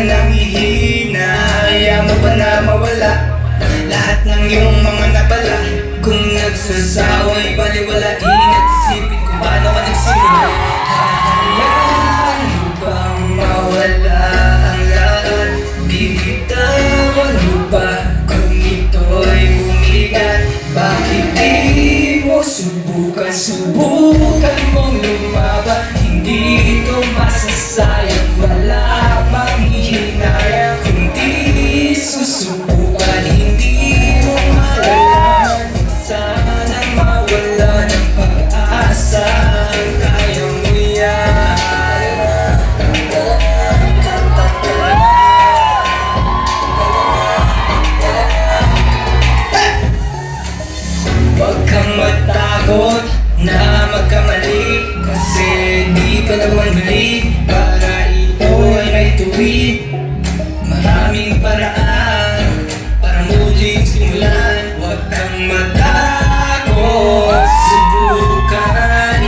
nangihina. Ayaw mo pa na mawala lahat ng iyong mga napala. Kung nagsasawa'y baliwalain at isipin kung paano ka nagsimula. Hayaan mo bang mawala ang lahat? Bibitawan mo ba kung ito'y bumigat? Bakit di mo subukan? Subukan mong lumaban. Hindi ito masasayang, wala mang hihinayang. Kung di susubukan, hindi mo malalaman. Sana mawala ng pag-asa, kaya mo yan. Huwag kang matakot na magkamali, kasi di pa naman huli para ito ay may tuwid. Maraming paraan para muling simulan. Huwag kang matakot, subukan.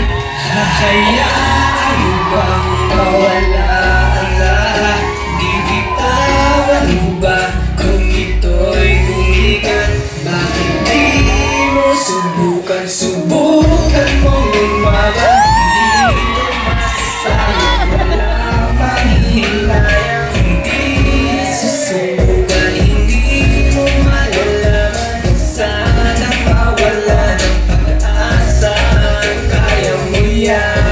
Hahayaan mo bang mawala ang lahat? Bibitawan mo ba kung ito'y bumigat? Bakit di mo subukan? Subukan mong lumaban. Hindi ito masasayang, wala mang hihinayang. Kung di susubukan, hindi mo malalaman. Sana mawala ng pag-asa, kaya mo yan.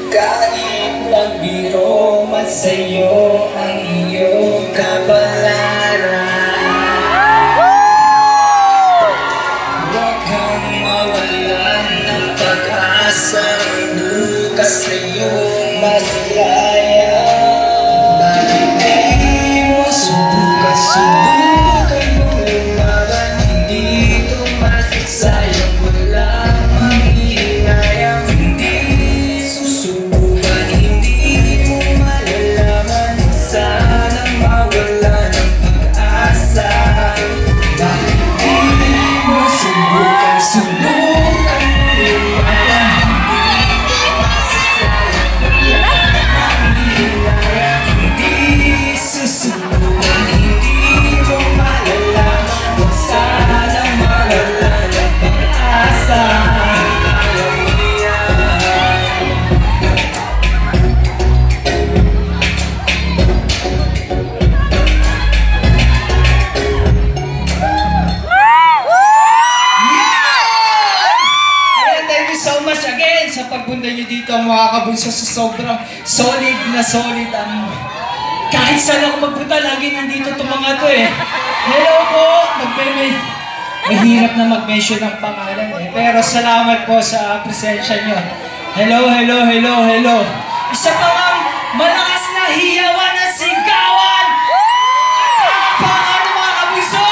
Kahit nagbiro man sa'yo ang iyong kapalaran, huwag kang mawalan ng pag-asa. Bukas sa iyong masilaya. Bakit di mo subukan? Subukan mong lumaban. Hindi ito masasayang, wala mang hihinayang. Hindi susubukan, hindi mo malalaman. Sana mawala ng pag-asa. Bakit di mo subukan? Subukan mong lumaban. Hindi susubukan, hindi mo malalaman. Sana mawala ng pag-asa, kaya mo yan. Ayan, thank you so much again sa pagbunda nyo dito, mga kabunso. Sa sobrang solid na solid ang kahit saan ako magpunta, lagi nandito itong mga to eh. Hello po! Mahirap na mag-mention ng pangalan eh. Pero salamat po sa presensya nyo. Hello, hello, hello, hello. Isa pa ang malakas na hiyawan at sigawan! At paano mga kabunso?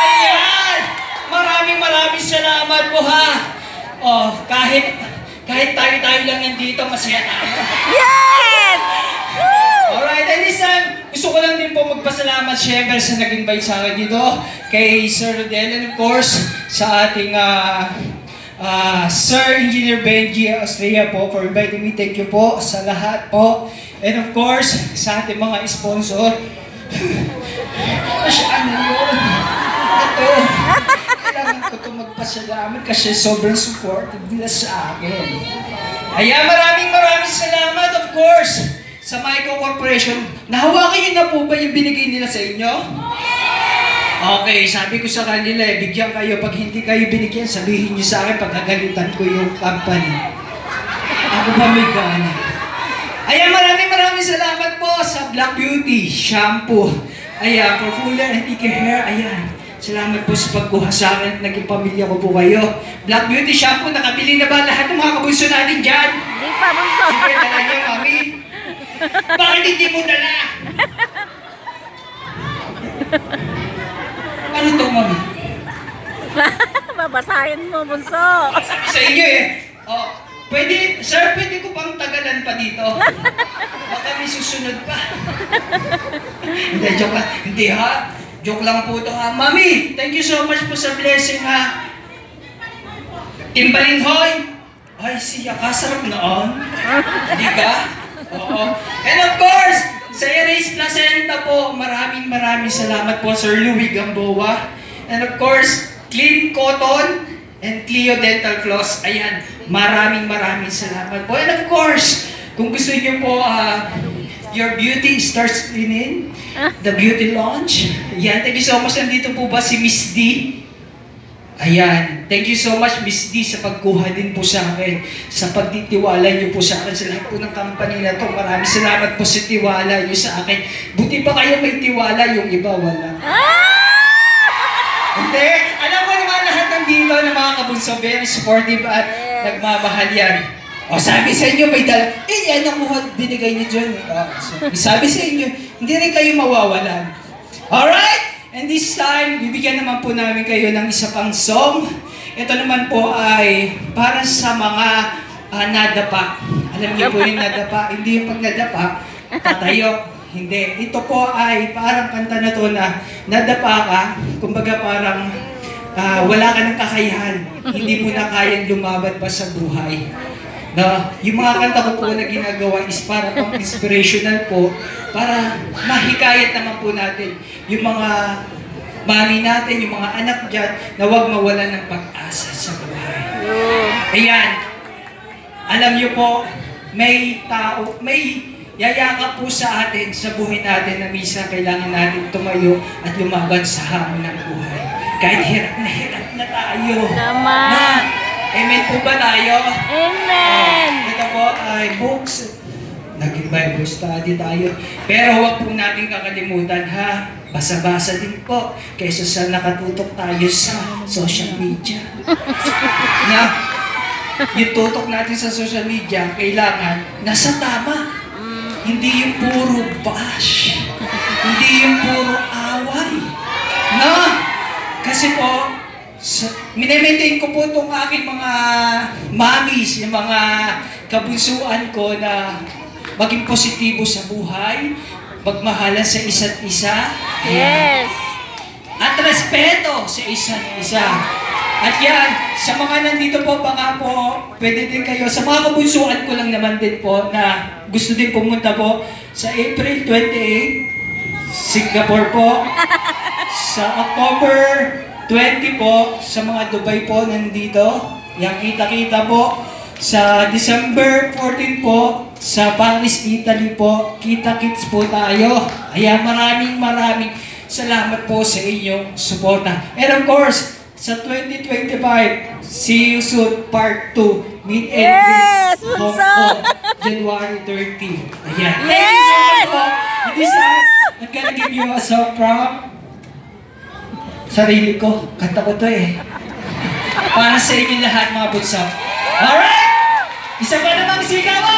Ayan! Maraming salamat po ha. Oh, kahit tayo lang nandito, masaya tayo. Yes! Alright, and this time, gusto ko lang din po magpasalamat syempre sa nag-invite sa akin dito, kay Sir Rodel, and of course, sa ating Sir Engineer Benji Austria po for inviting me. Thank you po sa lahat po. And of course, sa ating mga sponsor. Ano yun? Ito. Kailangan ko ito magpasalamat kasi sobrang supportive nila sa akin. Ayan, maraming salamat of course sa Myco Corporation. Nahawakan niyo na po ba yung binigay nila sa inyo? Okay, sabi ko sa kanila eh, bigyan kayo. Pag hindi kayo binigyan, sabihin niyo sa akin, pagkagalitan ko yung company. Ako ba may gana? Ayan, maraming salamat po sa Black Beauty Shampoo. Ayan, for fuller and thicker hair. Ayan, salamat po sa pagkuha sa akin at naging pamilya ko po kayo. Black Beauty Shampoo, nakabili na ba lahat ng mga kabunso natin dyan? Hindi pa, bunso. Sige, dala niya, mami. Bakit hindi mo dala? Ano to, mami? Babasahin mo, bunso. Sa inyo eh. Oh, pwede, sir, pwede ko pang tagalan pa dito. Baka may susunod pa. Hindi, joke lang. Hindi ha. Joke lang po ito ha. Mami, thank you so much po sa blessing ha. Timbalin Hoy. Ay, siya ka, sarap noon. Hindi ka? Oo. And of course, sa Erase Placenta po, maraming salamat po Sir Louie Gamboa. And of course, Clean Cotton and Cleo Dental Floss. Ayan, maraming salamat po. And of course, kung gusto niyo po, your beauty starts in the beauty lounge. Ayan, thank you so much. Nandito po ba si Miss D? Ayan, thank you so much Miss D sa pagkuha din po sa akin, sa pagtitiwala niyo po sa akin, sa lahat po ng company na to. Maraming salamat po sa tiwala niyo sa akin. Buti pa kayo may tiwala, yung iba wala. Hindi, alam ko naman lahat nandito ng mga kabunso, very supportive at nagmamahal yan. O sabi sa inyo may dala, yan ang binigay ni John. Sabi sa inyo, hindi rin kayo mawawalan. Alright? And this time, bibigyan naman po namin kayo ng isa pang song. Ito naman po ay para sa mga nadapa. Alam niyo po yung nadapa, hindi yung pag nadapa, tatayo. Hindi. Ito po ay parang kanta na to na nadapa ka, kumbaga parang wala ka ng kakayahan. Hindi mo na kayang lumaban pa sa buhay. No, yung mga kanta ko po na ginagawa is para pang inspirational po, para mahikayat naman po natin yung mga mami natin, yung mga anak dyan, na huwag mawalan ng pag-asa sa buhay. Ayan, alam niyo po, may tao, may yayakap po sa atin, sa buhay natin na minsan kailangan natin tumayo at lumaban sa hamon ng buhay. Kahit hirap na tayo. Tama. Amen po ba tayo? Amen! Ito po ay books. Naging Bible study tayo. Pero huwag po natin kakalimutan ha. Basa-basa din po. Kaysa sa nakatutok tayo sa social media. Na, yung tutok natin sa social media, kailangan nasa tama. Hindi yung puro bash. Hindi yung puro away. Na, kasi po, minemaintain ko po itong aking mga mommies, yung mga kabunsuan ko na maging positibo sa buhay, magmahalan sa isa't isa, Yes! at respeto sa isa't isa. At yan, sa mga nandito po, baka po, pwede din kayo, sa mga kabunsuan ko lang naman din po na gusto din pumunta po sa April 28, Singapore po, sa October 20 po, sa mga Dubai po nandito. Yang kita-kita po. Sa December 14 po, sa Paris, Italy po. Kita-kits po tayo. Ayan, maraming salamat po sa inyong suporta. And of course, sa 2025, see you soon, part 2. Meet and Yes! greet Hong Bunso! Kong, January 30. Ayan. Yes! Thank you so much po. At this time, I'm gonna give you a song from sarili ko. Kanta ko to eh. Para sa inyo lahat mga bunso. Alright! Isa pa namang sigawan!